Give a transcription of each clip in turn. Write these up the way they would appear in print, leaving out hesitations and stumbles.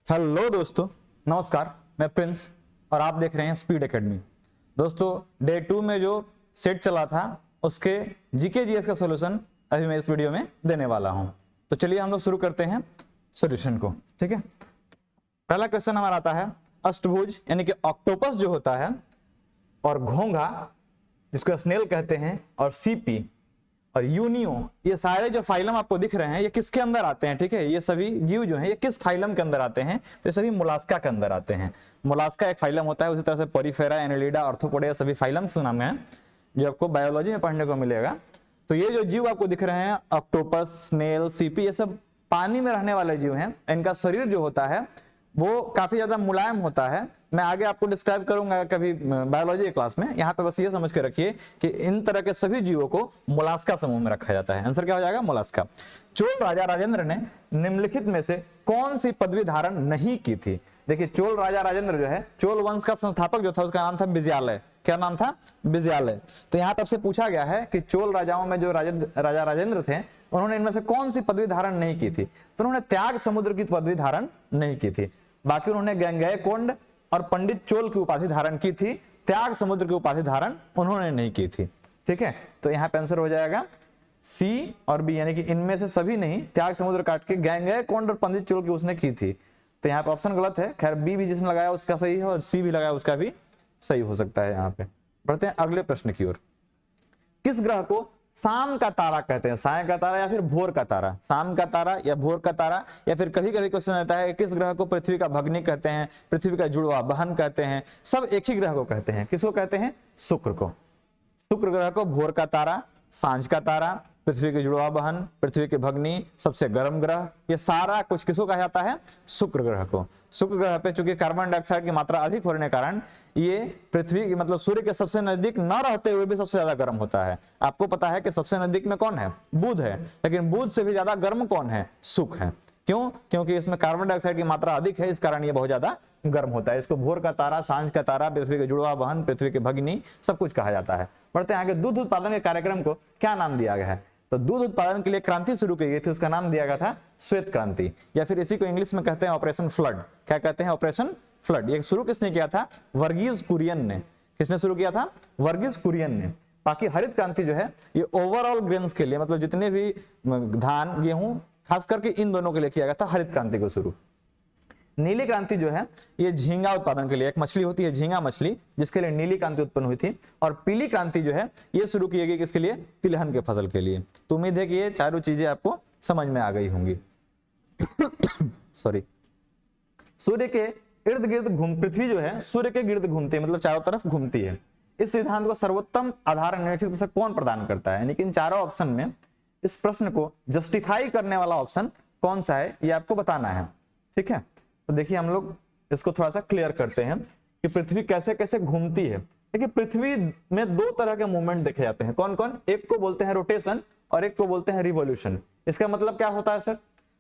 Hello दोस्तों, नमस्कार। मैं प्रिंस और आप देख रहे हैं स्पीड एकेडमी। दोस्तों, डे 2 में जो सेट चला था उसके जीके जीएस का सॉल्यूशन अभी मैं इस वीडियो में देने वाला हूं। तो चलिए हम लोग शुरू करते हैं सॉल्यूशन को। ठीक है, पहला क्वेश्चन हमारा आता है अष्टभुज यानी कि ऑक्टोपस जो होता है और घोंघा जिसको स्नेल कहते हैं और सीपी और यूनियो, ये सारे जो फाइलम आपको दिख रहे हैं ये किसके अंदर आते हैं? ठीक है, ये सभी जीव जो हैं ये किस फाइलम के अंदर आते हैं? तो ये सभी मोलास्का के अंदर आते हैं। मोलास्का एक फाइलम होता है, उसी तरह से पोरीफेरा, एनेलिडा, आर्थ्रोपोडा सभी फाइलम्स नाम है जो आपको बायोलॉजी में पढ़ने को मिलेगा। तो ये जो जीव आपको दिख रहे हैं ऑक्टोपस, स्नेल, सीपी, ये सब पानी में रहने वाले जीव हैं। इनका शरीर जो होता है वो काफी ज्यादा मुलायम होता है। मैं आगे आपको डिस्क्राइब करूंगा कभी बायोलॉजी क्लास में। यहाँ पे बस ये समझ के रखिए कि इन तरह के सभी जीवों को मोलास्का समूह में रखा जाता है। आंसर क्या हो जाएगा? मोलास्का। चोल राजा राजेंद्र ने निम्नलिखित में से कौन सी पदवी धारण नहीं की थी? देखिए, चोल राजा राजेंद्र जो है, चोल वंश का संस्थापक जो था उसका नाम था विजयालय। क्या नाम था? विजयालय। तो यहाँ पे आपसे पूछा गया है कि चोल राजाओं में जो राजा राजेंद्र थे उन्होंने इनमें से कौन सी पदवी धारण नहीं की थी? तो उन्होंने त्याग समुद्र की पदवी धारण नहीं की थी। बाकी उन्होंने गंगेयकोंड और पंडित चोल की उपाधि धारण की थी, त्याग समुद्र की उपाधि धारण उन्होंने नहीं की थी। ठीक है, तो यहाँ पे आंसर हो जाएगा सी और बी, यानी कि इनमें से सभी नहीं, त्याग समुद्र काट के गंगेयकोंड और पंडित चोल की उसने की थी। तो यहाँ पे ऑप्शन गलत है। खैर, बी भी जिसने लगाया उसका सही है और सी भी लगाया उसका भी सही हो सकता है। यहाँ पे बढ़ते हैं अगले प्रश्न की ओर। किस ग्रह को शाम का तारा कहते हैं? साय का तारा या फिर भोर का तारा? शाम का तारा या भोर का तारा? या फिर कभी कभी क्वेश्चन आता है किस ग्रह को पृथ्वी का भग्नी कहते हैं, पृथ्वी का जुड़वा बहन कहते हैं? सब एक ही ग्रह को कहते हैं। किसको कहते हैं? शुक्र को। शुक्र ग्रह को भोर का तारा, सांझ का तारा, पृथ्वी की जुड़वा बहन, पृथ्वी की भग्नी, सबसे गर्म ग्रह, ये सारा कुछ किसको कहा जाता है? शुक्र ग्रह को। शुक्र ग्रह पे चूंकि कार्बन डाइऑक्साइड की मात्रा अधिक होने के कारण ये पृथ्वी की मतलब सूर्य के सबसे नजदीक न रहते हुए भी सबसे ज्यादा गर्म होता है। आपको पता है कि सबसे नजदीक में कौन है? बुध है, लेकिन बुध से भी ज्यादा गर्म कौन है? शुक्र है। क्यों? क्योंकि इसमें कार्बन डाइऑक्साइड की मात्रा अधिक है, इस कारण ये बहुत ज्यादा गर्म होता है। इसको भोर का तारा, सांझ का तारा, पृथ्वी के जुड़वा बहन, पृथ्वी की भगिनी सब कुछ कहा जाता है। बढ़ते हैं आगे। दूध उत्पादन के कार्यक्रम को क्या नाम दिया गया है? तो दूध उत्पादन के लिए क्रांति शुरू की गई थी, उसका नाम दिया गया था श्वेत क्रांति, या फिर इसी को इंग्लिश में कहते हैं ऑपरेशन फ्लड। क्या कहते हैं? Operation flood. ये शुरू किसने किया था? वर्गीज कुरियन ने। किसने शुरू किया था? वर्गीज कुरियन ने। बाकी हरित क्रांति जो है ये ओवरऑल ग्रेन्स के लिए, मतलब जितने भी धान, गेहूं, खास करके इन दोनों के लिए किया गया था हरित क्रांति को शुरू। नीली क्रांति जो है ये झींगा उत्पादन के लिए, एक मछली होती है झींगा मछली, जिसके लिए नीली क्रांति उत्पन्न हुई थी। और पीली क्रांति जो है ये शुरू की गई किसके लिए? तिलहन के फसल के लिए। तो उम्मीद है कि ये चारों चीजें आपको समझ में आ गई होंगी। सॉरी। सूर्य के इर्द गिर्द पृथ्वी जो है सूर्य के गिर्द घूमती है, मतलब चारों तरफ घूमती है। इस सिद्धांत को सर्वोत्तम आधार निम्नलिखित से कौन प्रदान करता है? यानी कि इन चारों ऑप्शन में इस प्रश्न को जस्टिफाई करने वाला ऑप्शन कौन सा है ये आपको बताना है। ठीक है, तो देखिए हम लोग इसको थोड़ा सा क्लियर करते हैं कि पृथ्वी कैसे कैसे घूमती है। देखिए, पृथ्वी में दो तरह के मूवमेंट देखे जाते हैं। कौन कौन? एक को बोलते हैं रोटेशन और एक को बोलते हैं रिवॉल्यूशन। इसका मतलब क्या होता है सर?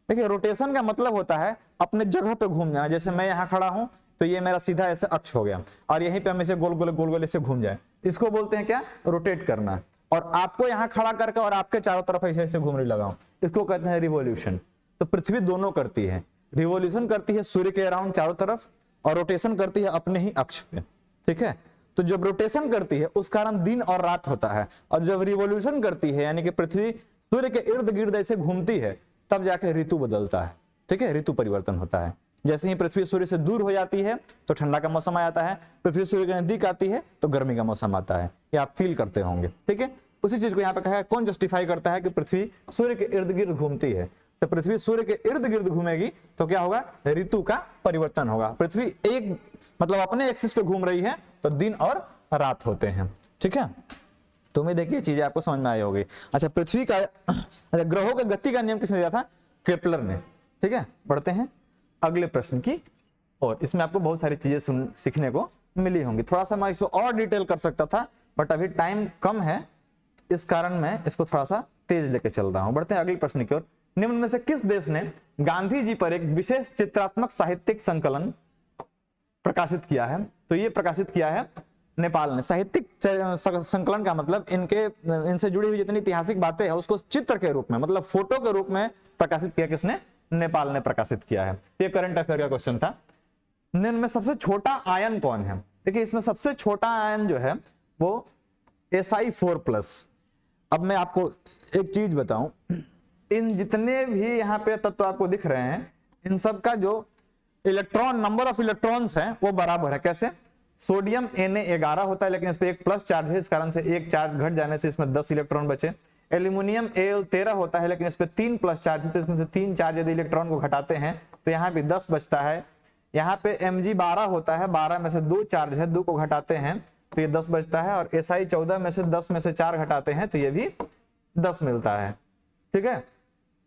देखिए, रोटेशन का मतलब होता है अपने जगह पे घूम जाना। जैसे मैं यहाँ खड़ा हूं तो ये मेरा सीधा ऐसे अक्ष हो गया और यहीं पे हम इसे गोल गोल गोल गोल ऐसे घूम जाए, इसको बोलते हैं क्या? रोटेट करना। और आपको यहाँ खड़ा करके और आपके चारों तरफ ऐसे ऐसे घूमने लगाऊं, इसको कहते हैं रिवॉल्यूशन। तो पृथ्वी दोनों करती है, रिवॉल्यूशन करती है सूर्य के अराउंड चारों तरफ और रोटेशन करती है अपने ही अक्ष पे। ठीक है, तो जब रोटेशन करती है उस कारण दिन और रात होता है, और जब रिवॉल्यूशन करती है यानी कि पृथ्वी सूर्य के इर्द गिर्द ऐसे घूमती है तब जाके ऋतु बदलता है। ठीक है, ऋतु परिवर्तन होता है। जैसे ही पृथ्वी सूर्य से दूर हो जाती है तो ठंडा का मौसम आ जाता है, पृथ्वी सूर्य के नजदीक आती है तो गर्मी का मौसम आता है। ये आप फील करते होंगे। ठीक है, उसी चीज को यहाँ पे कहा है कौन जस्टिफाई करता है कि पृथ्वी सूर्य के इर्द गिर्द घूमती है। तो पृथ्वी सूर्य के इर्द गिर्द घूमेगी तो क्या होगा? ऋतु का परिवर्तन होगा। पृथ्वी एक मतलब अपने एक्सिस पे घूम रही है तो दिन और रात होते हैं। ठीक है, तो उम्मीद है कि ये चीजें आपको समझ में आई होगी। अच्छा, पृथ्वी का ग्रहों के गति का नियम किसने दिया था? केपलर ने। ठीक है, बढ़ते हैं अगले प्रश्न की और इसमें आपको बहुत सारी चीजें सीखने को मिली होंगी। थोड़ा सा मैं इसको और डिटेल कर सकता था बट अभी टाइम कम है, इस कारण मैं इसको थोड़ा सा तेज लेके चल रहा हूं। बढ़ते हैं अगले प्रश्न की ओर। निम्न में से किस देश ने गांधी जी पर एक विशेष चित्रात्मक साहित्यिक संकलन प्रकाशित किया है? तो ये प्रकाशित किया है नेपाल ने। साहित्यिक संकलन का मतलब इनसे जुड़ी हुई जितनी ऐतिहासिक बातें हैं उसको चित्र के रूप में, मतलब फोटो के रूप में प्रकाशित किया किसने? नेपाल ने प्रकाशित किया है। ये करंट अफेयर का क्वेश्चन था। निम्न में सबसे छोटा आयन कौन है? देखिए इसमें सबसे छोटा आयन जो है वो Si4+। अब मैं आपको एक चीज बताऊं, इन जितने भी यहाँ पे तत्व आपको दिख रहे हैं, इन सब का जो इलेक्ट्रॉन, नंबर ऑफ इलेक्ट्रॉन्स है वो बराबर है। कैसे? सोडियम Na11 होता है, लेकिन इस पे एक प्लस चार्ज है, इस कारण से एक चार्ज घट जाने से इसमें 10 इलेक्ट्रॉन बचे। एल्यूमिनियम Al13 होता है, लेकिन इस पे 3 प्लस चार्ज है, तो इसमें से 3 चार्ज यदि इलेक्ट्रॉन को घटाते हैं तो यहाँ पे 10 बचता है। यहाँ पे Mg12 होता है, 12 में से 2 चार्ज है, 2 को घटाते हैं तो ये 10 बचता है। और Si14 में से 10 में से 4 घटाते हैं तो ये भी 10 मिलता है। ठीक है,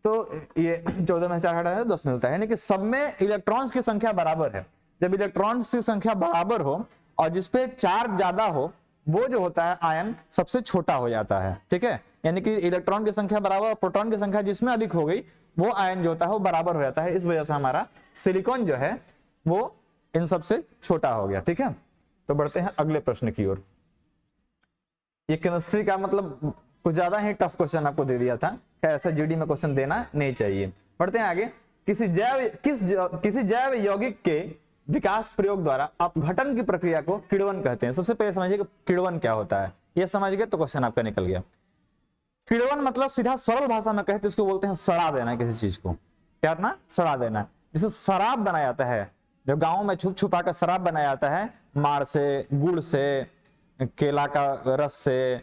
तो ये 14 में से 4 घटाते हैं तो 10 मिलता है, यानी कि सब में इलेक्ट्रॉन्स की संख्या बराबर है। जब इलेक्ट्रॉन्स की संख्या बराबर हो और जिसपे चार्ज ज्यादा हो, वो जो होता है आयन सबसे छोटा हो जाता है। ठीक है, यानी कि इलेक्ट्रॉन की संख्या बराबर और प्रोटॉन की संख्या जिसमें अधिक हो गई, वो आयन जो होता है वो बराबर हो जाता है। इस वजह से हमारा सिलिकॉन जो है वो इन सबसे छोटा हो गया। ठीक है, तो बढ़ते हैं अगले प्रश्न की ओर। ये केमिस्ट्री का मतलब कुछ ज्यादा ही टफ क्वेश्चन आपको दे दिया था, क्या ऐसा जीडी में क्वेश्चन देना नहीं चाहिए। बढ़ते हैं आगे। किसी जैव यौगिक के विकास प्रयोग द्वारा अपघटन की प्रक्रिया को किण्वन कहते हैं। सबसे पहले समझिए कि किण्वन क्या होता है, ये समझ गए तो क्वेश्चन आपका निकल गया। किण्वन मतलब सीधा सरल भाषा में कहे तो इसको बोलते हैं सड़ा देना किसी चीज को। क्या करना? सड़ा देना। जैसे शराब बनाया जाता है, जो गाँव में छुप छुपा कर शराब बनाया जाता है, मार से, गुड़ से, केला का रस से,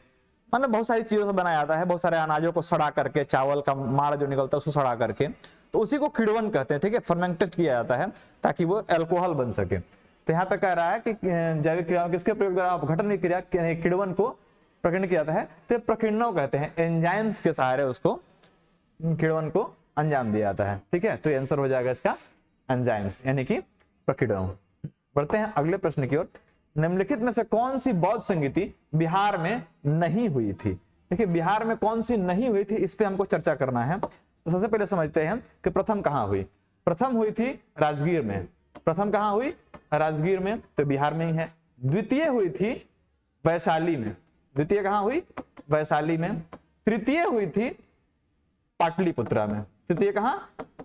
मतलब बहुत सारी चीजों से बनाया जाता है। बहुत सारे अनाजों को सड़ा करके, चावल का माड़ जो निकलता है उसको सड़ा करके, तो उसी को किण्वन कहते हैं। ठीक है, फर्मेंटेड किया जाता है ताकि वो अल्कोहल बन सके। तो यहाँ पे कह रहा है कि जैविक क्रियाओं किसके प्रयोग द्वारा अपघटन की क्रिया किण्वन को प्रकीर्ण किया जाता है, तो प्रकीर्णन कहते हैं। एंजाइम्स के सहारे उसको किण्वन को अंजाम दिया जाता है। ठीक है, तो आंसर हो जाएगा इसका एंजाइम्स, यानी कि प्रकीर्णन। बढ़ते हैं अगले प्रश्न की ओर। निम्नलिखित में से कौन सी बौद्ध संगीति बिहार में नहीं हुई थी? देखिए बिहार में कौन सी नहीं हुई थी, इस पे हमको चर्चा करना है। तो सबसे पहले समझते हैं कि प्रथम कहां हुई। प्रथम हुई थी राजगीर में। प्रथम कहां हुई? राजगीर में, तो बिहार में ही है। द्वितीय हुई थी वैशाली में। द्वितीय कहां हुई? वैशाली में। तृतीय हुई थी पाटलिपुत्रा में। तृतीय कहां?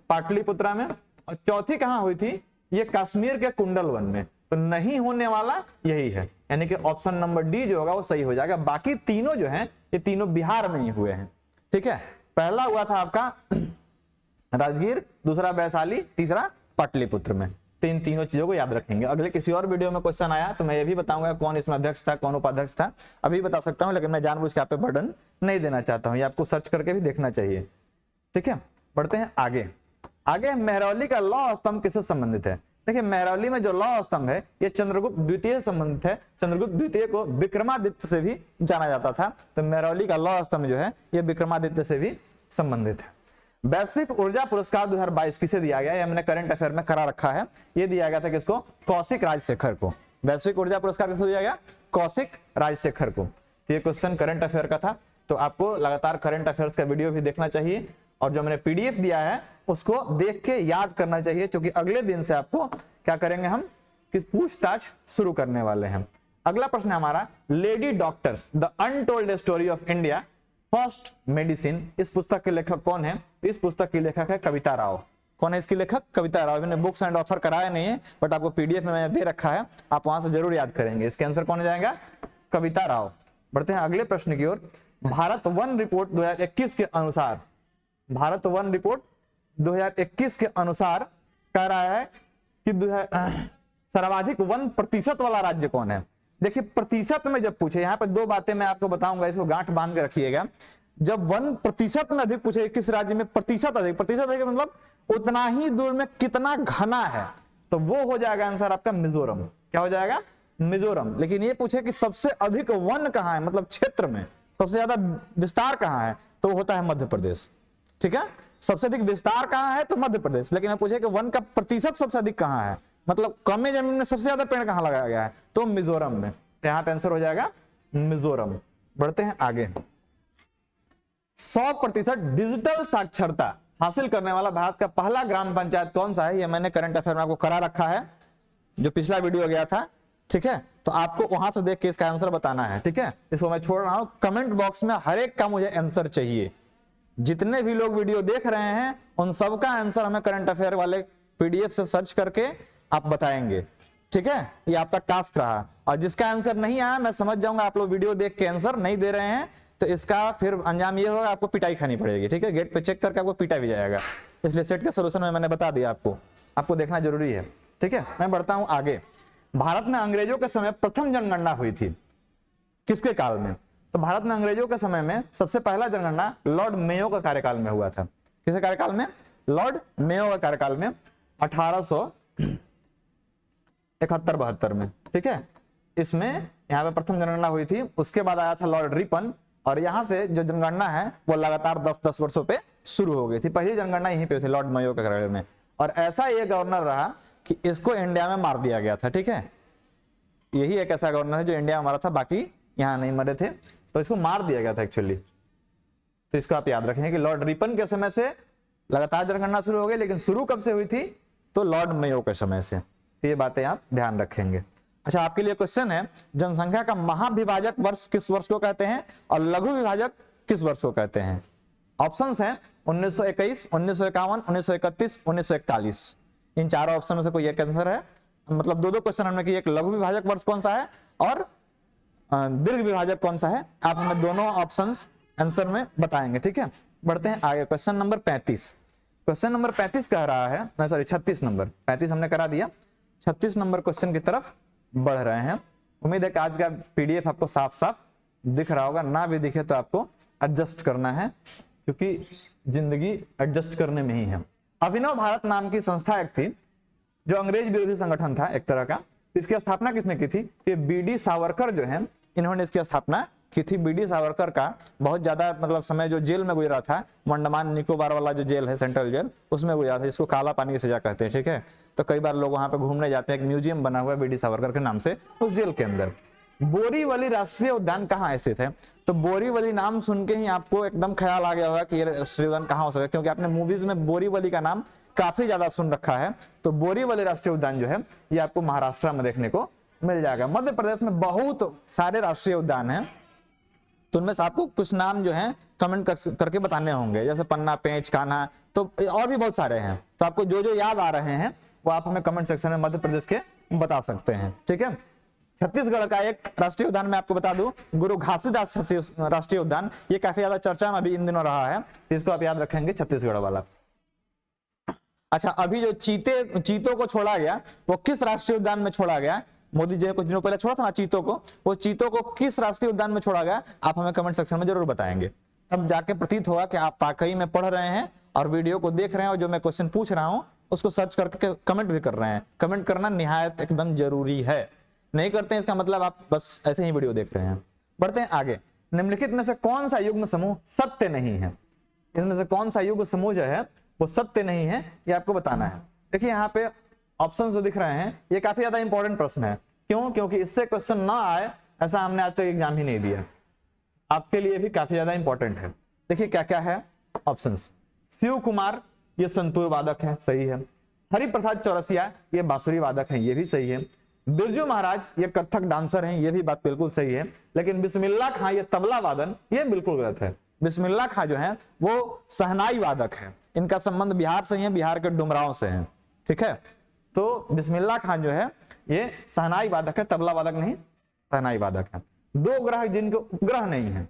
पाटलिपुत्रा में। और चौथी कहां हुई थी? ये कश्मीर के कुंडल वन में। तो नहीं होने वाला यही है, यानी कि ऑप्शन नंबर डी जो होगा वो सही हो जाएगा। बाकी तीनों जो हैं ये तीनों बिहार में ही हुए हैं। ठीक है, पहला हुआ था आपका राजगीर, दूसरा वैशाली, तीसरा पाटलिपुत्र में। तो इन तीनों चीजों को याद रखेंगे। अगले किसी और वीडियो में क्वेश्चन आया तो मैं ये भी बताऊंगा कौन इसमें अध्यक्ष था, कौन उपाध्यक्ष था। अभी बता सकता हूं, लेकिन मैं जानबूझ के आप पे बर्डन नहीं देना चाहता हूं, ये आपको सर्च करके भी देखना चाहिए। ठीक है, बढ़ते हैं आगे। आगे मेहरौली का लौह स्तंभ किससे संबंधित है? देखिए मेहरौली में जो लौह स्तंभ है ये चंद्रगुप्त द्वितीय से संबंधित है। चंद्रगुप्त द्वितीय को विक्रमादित्य से भी जाना जाता था, तो मेहरौली का लौह स्तंभ जो है ये विक्रमादित्य से भी संबंधित है। वैश्विक ऊर्जा पुरस्कार 2022 किसे दिया गया? ये मैंने करंट अफेयर में करा रखा है। ये दिया गया था किसको? कौशिक राजशेखर को। वैश्विक ऊर्जा पुरस्कार किसको दिया गया? कौशिक राजशेखर को। तो ये क्वेश्चन करंट अफेयर का था, तो आपको लगातार करंट अफेयर्स का वीडियो भी देखना चाहिए और जो मैंने पीडीएफ दिया है उसको देख के याद करना चाहिए, क्योंकि अगले दिन से आपको क्या करेंगे हम कि पूछताछ शुरू करने वाले हैं। अगला प्रश्न है हमारा, lady doctors the untold story of India first medicine. इस पुस्तक के लेखक कौन है? इस पुस्तक की लेखक है कविता राव। कौन है इसकी लेखक? कविता राव। मैंने बुक्स एंड ऑथर कराया नहीं है, बट आपको पीडीएफ में मैंने दे रखा है, आप वहां से जरूर याद करेंगे। इसके आंसर कौन हो जाएगा? कविता राव। बढ़ते हैं अगले प्रश्न की ओर। भारत वन रिपोर्ट 2021 के अनुसार, भारत वन रिपोर्ट 2021 के अनुसार कह रहा है कि सर्वाधिक वन प्रतिशत वाला राज्य कौन है? देखिए प्रतिशत में जब पूछे, यहाँ पे दो बातें मैं आपको बताऊंगा, इसको गांठ बांध के रखिएगा। जब वन प्रतिशत में अधिक पूछे, किस राज्य में प्रतिशत अधिक, प्रतिशत अधिक मतलब उतना ही दूर में कितना घना है, तो वो हो जाएगा आंसर आपका मिजोरम। क्या हो जाएगा? मिजोरम। लेकिन ये पूछे कि सबसे अधिक वन कहाँ है, मतलब क्षेत्र में सबसे ज्यादा विस्तार कहाँ है, तो होता है मध्य प्रदेश। ठीक है, सबसे अधिक विस्तार कहाँ है तो मध्य प्रदेश। लेकिन आप पूछे कि वन का प्रतिशत सबसे अधिक कहाँ है, मतलब कम जमीन में सबसे ज्यादा पेड़ कहाँ लगाया गया है, तो मिजोरम में। तो यहाँ पे आंसर हो जाएगा मिजोरम। बढ़ते हैं आगे। 100% डिजिटल साक्षरता हासिल करने वाला भारत का पहला ग्राम पंचायत कौन सा है? ये मैंने करंट अफेयर में आपको करा रखा है, जो पिछला वीडियो गया था। ठीक है, तो आपको वहां से देख के इसका आंसर बताना है। ठीक है, इसको मैं छोड़ रहा हूं, कमेंट बॉक्स में हर एक का मुझे आंसर चाहिए। जितने भी लोग वीडियो देख रहे हैं उन सबका आंसर हमें करंट अफेयर वाले पीडीएफ से सर्च करके आप बताएंगे, ठीक है। ये आपका टास्क रहा, और जिसका आंसर नहीं आया मैं समझ जाऊंगा आप लोग वीडियो देख के आंसर नहीं दे रहे हैं, तो इसका फिर अंजाम ये होगा आपको पिटाई खानी पड़ेगी, ठीक है। गेट पे चेक करके आपको पिटा भी जाएगा। इसलिए सेट के सोल्यूशन में मैंने बता दिया आपको देखना जरूरी है, ठीक है। मैं बढ़ता हूं आगे। भारत में अंग्रेजों के समय प्रथम जनगणना हुई थी, किसके काल में? तो भारत में अंग्रेजों के समय में सबसे पहला जनगणना लॉर्ड मेयो का कार्यकाल में हुआ था। किसके कार्यकाल में? लॉर्ड मेयो का कार्यकाल में 1871-72 में, ठीक है। इसमें यहाँ पे प्रथम जनगणना हुई थी। उसके बाद आया था लॉर्ड रिपन, और यहां से जो जनगणना है वो लगातार 10-10 वर्षों पे शुरू हो गई थी। पहली जनगणना यहीं पे थी लॉर्ड मेयो के कार्यकाल में, और ऐसा ये गवर्नर रहा कि इसको इंडिया में मार दिया गया था, ठीक है। यही एक ऐसा गवर्नर है जो इंडिया में मारा था, बाकी यहां नहीं मरे थे, तो इसको मार दिया गया था एक्चुअली। तो इसको आप याद रखें कि लॉर्ड रिपन के समय से लगातार जनगणना शुरू हो गई, लेकिन शुरू कब से हुई थी? तो लॉर्ड मेयो के समय से। तो ये बातें आप ध्यान रखेंगे। अच्छा, आपके लिए क्वेश्चन है, जनसंख्या का महाविभाजक वर्ष किस वर्ष को कहते हैं और लघु विभाजक किस वर्ष को कहते हैं? ऑप्शंस हैं 1921, 1951, 1931, 1941। इन चारों ऑप्शन में से कोई एक आंसर है। मतलब दो क्वेश्चन हमने किए, एक लघु विभाजक वर्ष कौन सा है और दीर्घ विभाजक कौन सा है। आप हमें दोनों ऑप्शंस आंसर में बताएंगे, ठीक है। बढ़ते हैं आगे, क्वेश्चन नंबर 35। क्वेश्चन नंबर 35 कह रहा है, 36 नंबर, 35 हमने करा दिया, 36 नंबर क्वेश्चन की तरफ बढ़ रहे हैं। उम्मीद है कि आज का पीडीएफ आपको साफ साफ दिख रहा होगा, ना भी दिखे तो आपको एडजस्ट करना है, क्योंकि जिंदगी एडजस्ट करने में ही है। अभिनव भारत नाम की संस्था एक थी जो अंग्रेज विरोधी संगठन था एक तरह का। इसकी स्थापना किसने की थी? ये बीडी सावरकर जो है, इन्होंने इसकी स्थापना की थी। बीडी सावरकर का बहुत ज्यादा मतलब समय जो जेल में गुजरा था, अंडमान निकोबार वाला जो जेल है, सेंट्रल जेल, उसमें गुजरा था, जिसको काला पानी की सजा कहते हैं, ठीक है। तो कई बार लोग वहां पे घूमने जाते हैं, एक म्यूजियम बना हुआ है बीडी सावरकर के नाम से उस जेल के अंदर। बोरीवली राष्ट्रीय उद्यान कहाँ स्थित है? तो बोरीवली नाम सुन के ही आपको एकदम ख्याल आ गया होगा कि ये राष्ट्रीय उद्यान कहाँ हो सकता है, क्योंकि आपने मूवीज में बोरीवली का नाम काफी ज्यादा सुन रखा है। तो बोरीवली राष्ट्रीय उद्यान जो है ये आपको महाराष्ट्र में देखने को मिल जाएगा। मध्य प्रदेश में बहुत सारे राष्ट्रीय उद्यान हैं, तो उनमें से आपको कुछ नाम जो है कमेंट करके बताने होंगे, जैसे पन्ना, पेंच, कान्हा, तो और भी बहुत सारे हैं। तो आपको जो जो याद आ रहे हैं वो आप हमें कमेंट सेक्शन में मध्य प्रदेश के बता सकते हैं, ठीक है। छत्तीसगढ़ का एक राष्ट्रीय उद्यान मैं आपको बता दूं, गुरु घासीदास राष्ट्रीय उद्यान, ये काफी ज्यादा चर्चा में अभी इन दिनों रहा है, तो इसको आप याद रखेंगे, छत्तीसगढ़ वाला। अच्छा, अभी जो चीतों को छोड़ा गया वो किस राष्ट्रीय उद्यान में छोड़ा गया? मोदी जी ने कुछ दिनों पहले छोड़ा था ना चीतों को, वो चीतों को किस राष्ट्रीय उद्यान में छोड़ा गया? आप हमें कमेंट सेक्शन में जरूर बताएंगे। तब जाके प्रतीत होगा कि आप वाकई में पढ़ रहे हैं और वीडियो को देख रहे हैं, और जो मैं क्वेश्चन पूछ रहा हूं उसको सर्च करके कमेंट भी कर रहे हैं। कमेंट करना निहायत एकदम जरूरी है, नहीं करते हैं इसका मतलब आप बस ऐसे ही वीडियो देख रहे हैं। बढ़ते हैं आगे। निम्नलिखित में से कौन सा युग्म समूह सत्य नहीं है? इनमें से कौन सा युग्म समूह जो है वो सत्य नहीं है, ये आपको बताना है। देखिए यहाँ पे ऑप्शन जो दिख रहे हैं, ये काफी ज्यादा इंपॉर्टेंट प्रश्न है। क्यों? क्योंकि इससे क्वेश्चन ना आए ऐसा हमने आज तक एग्जाम ही नहीं दिया, आपके लिए भी काफी ज्यादा इंपॉर्टेंट है। देखिए क्या क्या है ऑप्शंस। शिव कुमार ये संतूर वादक है, सही है। हरिप्रसाद चौरसिया ये बांसुरी वादक है, ये भी सही है। बिरजू महाराज ये कथक डांसर हैं, ये भी बात बिल्कुल सही है। लेकिन बिस्मिल्लाह खां ये तबला वादन, ये बिल्कुल गलत है। बिस्मिल्लाह खां जो है वो शहनाई वादक है, इनका संबंध बिहार से ही है, बिहार के डुमराव से है, ठीक है। तो बिस्मिल्लाह खां जो है ये शहनाई वादक है, तबला वादक नहीं, शहनाई वादक है। दो ग्रह जिनके उपग्रह नहीं है,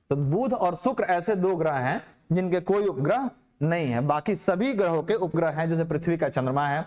तो बुध और शुक्र ऐसे दो ग्रह हैं जिनके कोई उपग्रह नहीं है, बाकी सभी ग्रहों के उपग्रह हैं, जैसे पृथ्वी का चंद्रमा है।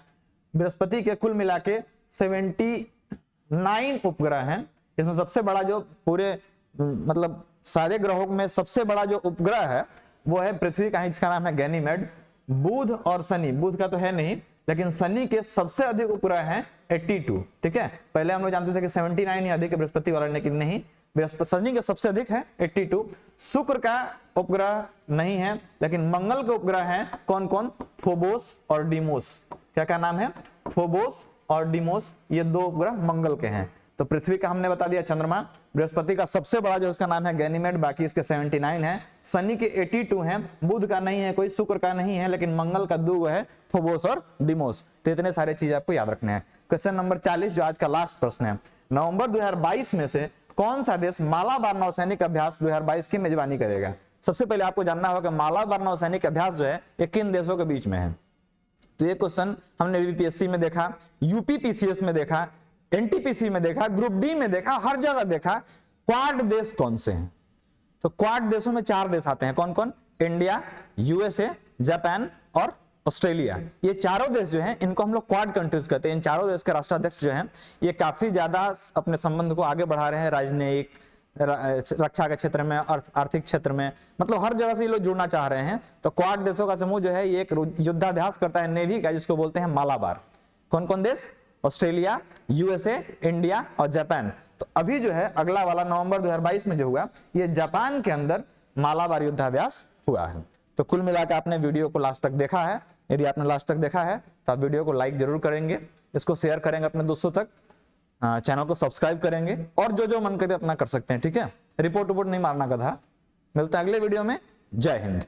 बृहस्पति के कुल मिला के 79 उपग्रह हैं। इसमें सबसे बड़ा जो पूरे मतलब सारे ग्रहों में सबसे बड़ा जो उपग्रह है वो है पृथ्वी का, जिसका नाम है गैनीमेड। बुध और शनि, बुध का तो है नहीं, लेकिन शनि के सबसे अधिक उपग्रह हैं 82, ठीक है। पहले हम लोग जानते थे कि 79 ही अधिक है बृहस्पति वाला, लेकिन नहीं, बृहस्पति शनि के सबसे अधिक है 82। शुक्र का उपग्रह नहीं है, लेकिन मंगल के उपग्रह हैं कौन कौन? फोबोस और डीमोस। क्या क्या नाम है? फोबोस और डीमोस, ये दो उपग्रह मंगल के हैं। तो पृथ्वी का हमने बता दिया चंद्रमा, बृहस्पति का सबसे बड़ा जो उसका नाम है गैनीमेड, बाकी इसके 79 है। शनि के 82 हैं, बुध का नहीं है कोई, शुक्र का नहीं है, लेकिन मंगल का दो है, फोबोस और डिमोस। तो इतने सारे चीज आपको याद रखने हैं। क्वेश्चन नंबर 40 जो आज का लास्ट प्रश्न है, नवंबर 2022 में से कौन सा देश मालाबार नौसैनिक अभ्यास 2022 की मेजबानी करेगा? सबसे पहले आपको जानना होगा कि मालाबार नौसैनिक अभ्यास जो है ये किन देशों के बीच में है। तो ये क्वेश्चन हमने बीपीएससी में देखा, यूपीपीसीएस में देखा, एनटीपीसी में देखा, ग्रुप डी में देखा, हर जगह देखा। क्वाड देश कौन से हैं? तो क्वाड देशों में 4 देश आते हैं। कौन कौन? इंडिया, यूएसए, जापान और ऑस्ट्रेलिया। ये चारों देश जो हैं इनको हम लोग क्वाड कंट्रीज कहते हैं। इन चारों देश के राष्ट्राध्यक्ष जो हैं ये काफी ज्यादा अपने संबंध को आगे बढ़ा रहे हैं, राजनयिक, रक्षा के क्षेत्र में, आर्थिक क्षेत्र में, मतलब हर जगह से ये लोग जुड़ना चाह रहे हैं। तो क्वाड देशों का समूह जो है ये एक युद्धाभ्यास करता है नेवी का, जिसको बोलते हैं मालाबार। कौन कौन देश? ऑस्ट्रेलिया, यूएसए, इंडिया और जापान। तो अभी जो है अगला वाला नवंबर 2022 में जो हुआ ये जापान के अंदर मालाबार युद्धाभ्यास हुआ है। तो कुल मिलाकर आपने वीडियो को लास्ट तक देखा है। यदि आपने लास्ट तक देखा है तो आप वीडियो को लाइक जरूर करेंगे, इसको शेयर करेंगे अपने दोस्तों तक, चैनल को सब्सक्राइब करेंगे और जो मन करे अपना कर सकते हैं। ठीक है, रिपोर्ट नहीं मारना गधा। मिलता है अगले वीडियो में। जय हिंद।